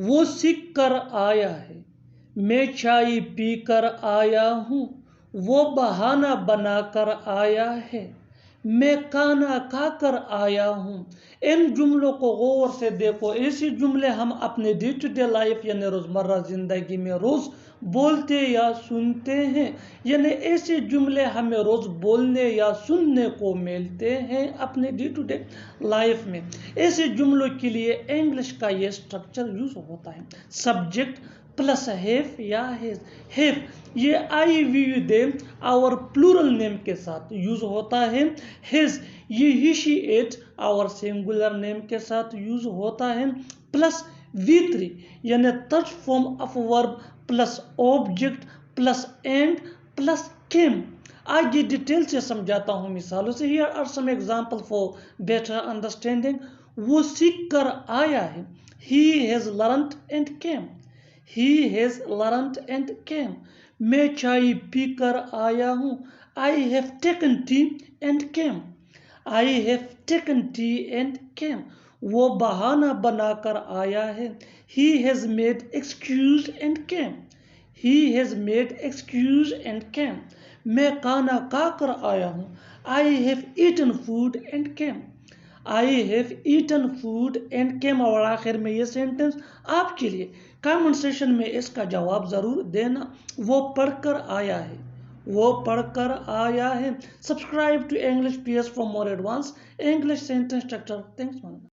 وہ سیکھ کر آیا ہے، میں چائے پی کر آیا ہوں، وہ بہانہ بنا کر آیا ہے، میں کھانا کھا کر آیا ہوں۔ ان جملوں کو غور سے دیکھو۔ ایسے جملے ہم اپنے ڈے ٹو ڈے لائف یعنی روزمرہ زندگی میں روز بولتے یا سنتے ہیں، یعنی ایسے جملے ہمیں روز بولنے یا سننے کو ملتے ہیں اپنے ڈے ٹو ڈے لائف میں۔ ایسے جملوں کے لیے انگلش کا یہ سٹرکچر یوز ہوتا ہے، سبجیکٹ پلس ہیو یا ہیز۔ ہیو یہ آئی وی یو دے اور پلورل نیم کے ساتھ یوز ہوتا ہے۔ ہیز یہ ہی شی ایٹ اور سنگولر نیم کے ساتھ یوز ہوتا ہے۔ پلس V3 یعنی third form of verb plus object plus and plus came. آگے ڈیٹیل سے سمجھاتا ہوں مثالوں سے۔ Here are some examples for better understanding۔ وہ سیکھ کر آیا ہے، He has learnt and came۔ He has learnt and came۔ میں چائے پی کر آیا ہوں، I have taken tea and came۔ I have taken tea and came۔ وہ بہانہ بنا کر آیا ہے، He has made excuse and came۔ He has made excuse and came۔ میں کھانا کھا کر آیا ہوں، I have eaten food and came۔ I have eaten food and came۔ اور آخر میں یہ سینٹنس آپ کے لیے کامنٹ سیشن میں اس کا جواب ضرور دینا۔ وہ پڑھ کر آیا ہے، وہ پڑھ کر آیا ہے۔ Subscribe to English PS for more advanced English sentence structure۔ Thanks man۔